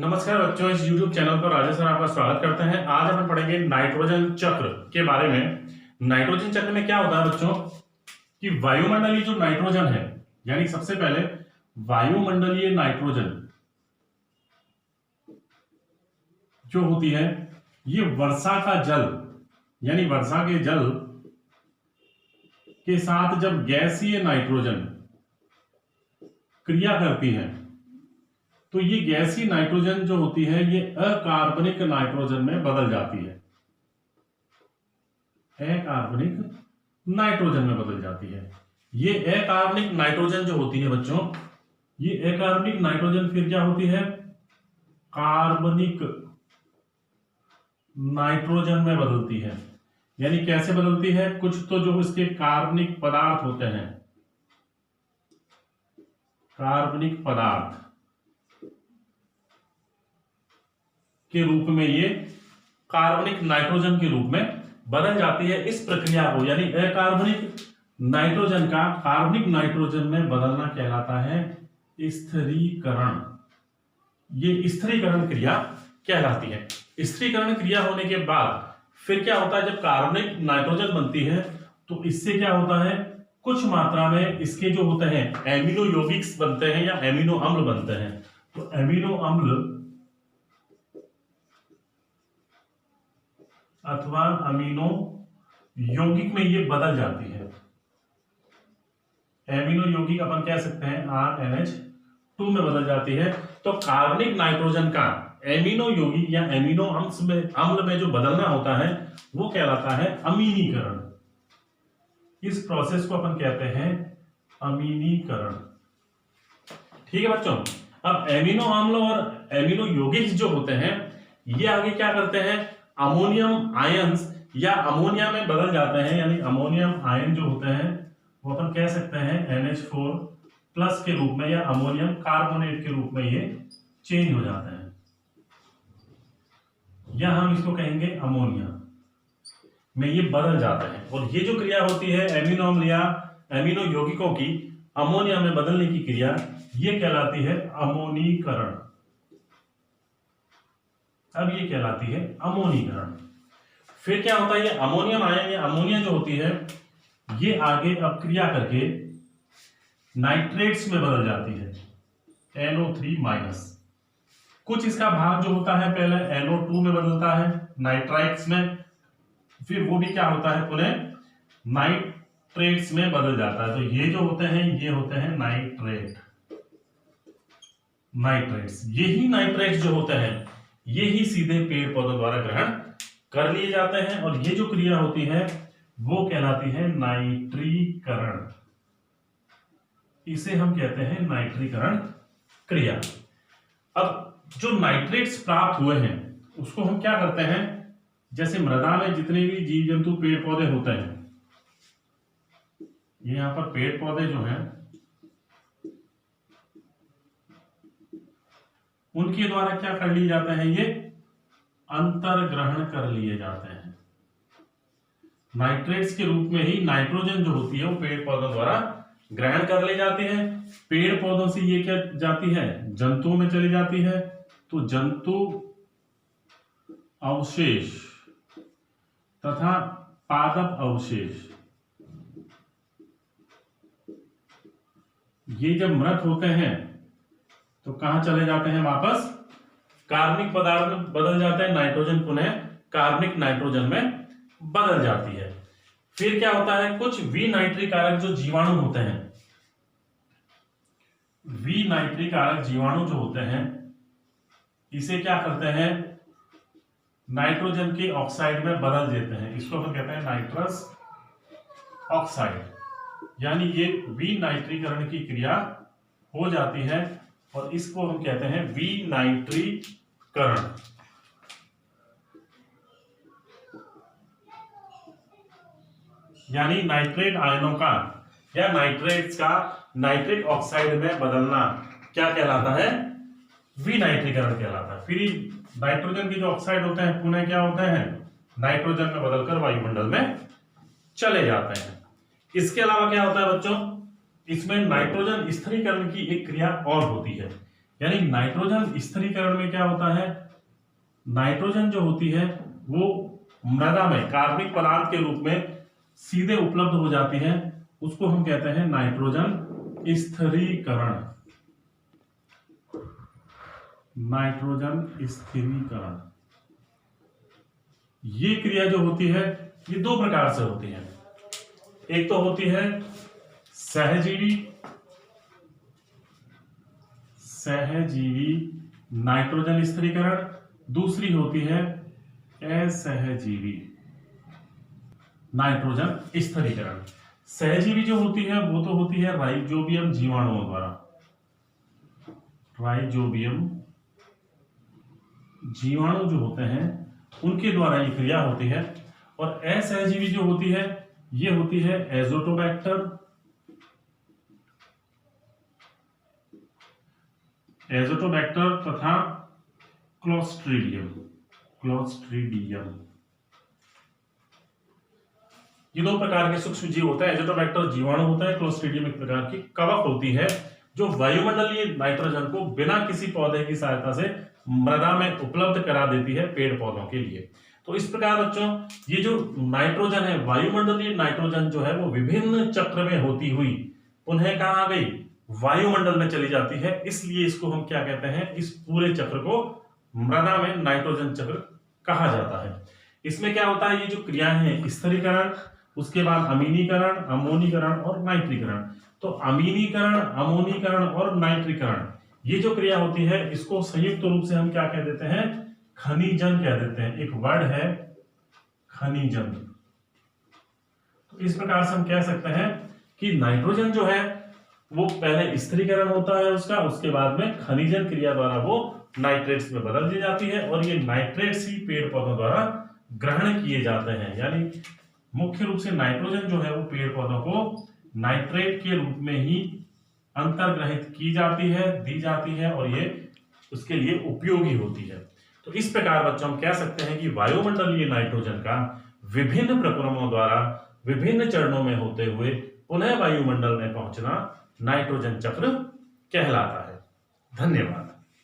नमस्कार बच्चों, इस YouTube चैनल पर राजेश सर आपका स्वागत करते हैं। आज हम पढ़ेंगे नाइट्रोजन चक्र के बारे में। नाइट्रोजन चक्र में क्या होता है बच्चों कि वायुमंडलीय जो नाइट्रोजन है, यानी सबसे पहले वायुमंडलीय नाइट्रोजन जो होती है, ये वर्षा का जल यानी वर्षा के जल के साथ जब गैसीय नाइट्रोजन क्रिया करती है तो ये गैसीय नाइट्रोजन जो होती है ये अकार्बनिक नाइट्रोजन में बदल जाती है। अकार्बनिक नाइट्रोजन में बदल जाती है। ये अकार्बनिक नाइट्रोजन जो होती है बच्चों, ये अकार्बनिक नाइट्रोजन फिर क्या होती है, कार्बनिक नाइट्रोजन में बदलती है। यानी कैसे बदलती है, कुछ तो जो इसके कार्बनिक पदार्थ होते हैं, कार्बनिक पदार्थ के रूप में ये कार्बनिक नाइट्रोजन के रूप में बदल जाती है। इस प्रक्रिया को यानी अकार्बनिक नाइट्रोजन का कार्बनिक नाइट्रोजन में बदलना कहलाता है स्थिरीकरण। ये स्थिरीकरण क्रिया कहलाती है। स्थिरीकरण क्रिया होने के बाद फिर क्या होता है, जब कार्बनिक नाइट्रोजन बनती है तो इससे क्या होता है, कुछ मात्रा में इसके जो होते हैं एमिनो यौगिक्स बनते हैं या एमिनो अम्ल बनते हैं। तो एमिनो अम्ल अथवा अमीनो यौगिक में ये बदल जाती है। एमिनो यौगिक अपन कह सकते हैं RNH2 में बदल जाती है। तो कार्बनिक नाइट्रोजन का एमिनो यौगिक या एमिनो अम्ल में जो बदलना होता है वो कहलाता है अमीनीकरण। इस प्रोसेस को अपन कहते हैं अमीनीकरण। ठीक है बच्चों। अब एमिनो अम्ल और एमिनो यौगिक जो होते हैं ये आगे क्या करते हैं, अमोनियम आयंस या अमोनिया में बदल जाते हैं। यानी अमोनियम आयन जो होते हैं वो अपन कह सकते हैं NH4 प्लस के रूप में या अमोनियम कार्बोनेट के रूप में ये चेंज हो जाते हैं, या हम इसको कहेंगे अमोनिया में ये बदल जाते हैं। और ये जो क्रिया होती है एमिनो अम्ल या एमिनो यौगिकों की अमोनिया में बदलने की क्रिया, ये कहलाती है अमोनीकरण। अब ये कहलाती है अमोनीकरण। फिर क्या होता है, ये अमोनियम आयन या अमोनिया जो होती है ये आगे अब क्रिया करके नाइट्रेट्स में बदल जाती है NO3-। कुछ इसका भाग जो होता है पहले NO2 में बदलता है नाइट्राइट्स में, फिर वो भी क्या होता है पुनः नाइट्रेट्स में बदल जाता है। तो ये जो होते हैं ये होते हैं नाइट्रेट्स। यही नाइट्रेट्स जो होते हैं ये ही सीधे पेड़ पौधों द्वारा ग्रहण कर लिए जाते हैं। और ये जो क्रिया होती है वो कहलाती है नाइट्रीकरण। इसे हम कहते हैं नाइट्रीकरण क्रिया। अब जो नाइट्रेट्स प्राप्त हुए हैं उसको हम क्या करते हैं, जैसे मृदा में जितने भी जीव जंतु पेड़ पौधे होते हैं, ये यहां पर पेड़ पौधे जो हैं उनके द्वारा क्या कर लिए जाते हैं, ये अंतर ग्रहण कर लिए जाते हैं। नाइट्रेट्स के रूप में ही नाइट्रोजन जो होती है वो पेड़ पौधों द्वारा ग्रहण कर ली जाती है। पेड़ पौधों से ये क्या जाती है, जंतुओं में चली जाती है। तो जंतु अवशेष तथा पादप अवशेष ये जब मृत होते हैं तो कहां चले जाते हैं, वापस कार्बनिक पदार्थ में बदल जाते हैं। नाइट्रोजन पुनः कार्बनिक नाइट्रोजन में बदल जाती है। फिर क्या होता है, कुछ विनाइट्रीकारक जो जीवाणु होते हैं, विनाइट्रीकारक जीवाणु जो होते हैं इसे क्या करते हैं, नाइट्रोजन के ऑक्साइड में बदल देते हैं। इसको हम कहते हैं नाइट्रस ऑक्साइड। यानी ये विनाइट्रीकरण की क्रिया हो जाती है और इसको हम कहते हैं विनाइट्रीकरण। यानी नाइट्रेट आयनों का या नाइट्रेट्स का नाइट्रिक ऑक्साइड में बदलना क्या कहलाता है, विनाइट्रीकरण कहलाता है। फिर नाइट्रोजन के जो ऑक्साइड होते हैं पुनः क्या होते हैं, नाइट्रोजन में बदलकर वायुमंडल में चले जाते हैं। इसके अलावा क्या होता है बच्चों, इसमें नाइट्रोजन स्थिरीकरण की एक क्रिया और होती है। यानी नाइट्रोजन स्थिरीकरण में क्या होता है, नाइट्रोजन जो होती है वो मृदा में कार्बनिक पदार्थ के रूप में सीधे उपलब्ध हो जाती है, उसको हम कहते हैं नाइट्रोजन स्थिरीकरण। नाइट्रोजन स्थिरीकरण ये क्रिया जो होती है ये दो प्रकार से होती है। एक तो होती है सहजीवी नाइट्रोजन स्थिरीकरण, दूसरी होती है असहजीवी नाइट्रोजन स्थिरीकरण। सहजीवी जो होती है वो तो होती है राइजोबियम जीवाणुओं द्वारा, राइजोबियम जीवाणु जो होते हैं उनके द्वारा ये क्रिया होती है। और असहजीवी जो होती है ये होती है एजोटोबैक्टर, तथा क्लोस्ट्रीडियम। ये दो प्रकार के सूक्ष्म जीव होते हैं। एजोटोबैक्टर जीवाणु होता है, क्लोस्ट्रीडियम एक प्रकार की कवक होती है जो वायुमंडलीय नाइट्रोजन को बिना किसी पौधे की सहायता से मृदा में उपलब्ध करा देती है पेड़ पौधों के लिए। तो इस प्रकार बच्चों ये जो नाइट्रोजन है, वायुमंडलीय नाइट्रोजन जो है वो विभिन्न चक्र में होती हुई पुनः कहाँ आ गई, वायुमंडल में चली जाती है। इसलिए इसको हम क्या कहते हैं, इस पूरे चक्र को मृदा में नाइट्रोजन चक्र कहा जाता है। इसमें क्या होता है, ये जो क्रियाएं हैं स्थिरीकरण, उसके बाद अमीनीकरण, अमोनीकरण और नाइट्रीकरण। तो अमीनीकरण, अमोनीकरण और नाइट्रीकरण ये जो क्रिया होती है इसको संयुक्त रूप से हम क्या कह देते हैं, खनिजन कह देते हैं। एक वर्ड है खनिजन। तो इस प्रकार से हम कह सकते हैं कि नाइट्रोजन जो है वो पहले स्थिरीकरण होता है उसका, उसके बाद में खनिजन क्रिया द्वारा वो नाइट्रेट्स में बदल दी जाती है और ये नाइट्रेट्स ही पेड़ पौधों द्वारा ग्रहण किए जाते हैं। यानी मुख्य रूप से नाइट्रोजन जो है वो पेड़ पौधों को नाइट्रेट के रूप में ही अंतर्ग्रहित की जाती है, दी जाती है और ये उसके लिए उपयोगी होती है। तो इस प्रकार बच्चों हम कह सकते हैं कि वायुमंडलीय नाइट्रोजन का विभिन्न प्रक्रमों द्वारा विभिन्न चरणों में होते हुए पुनः वायुमंडल में पहुंचना नाइट्रोजन चक्र कहलाता है। धन्यवाद।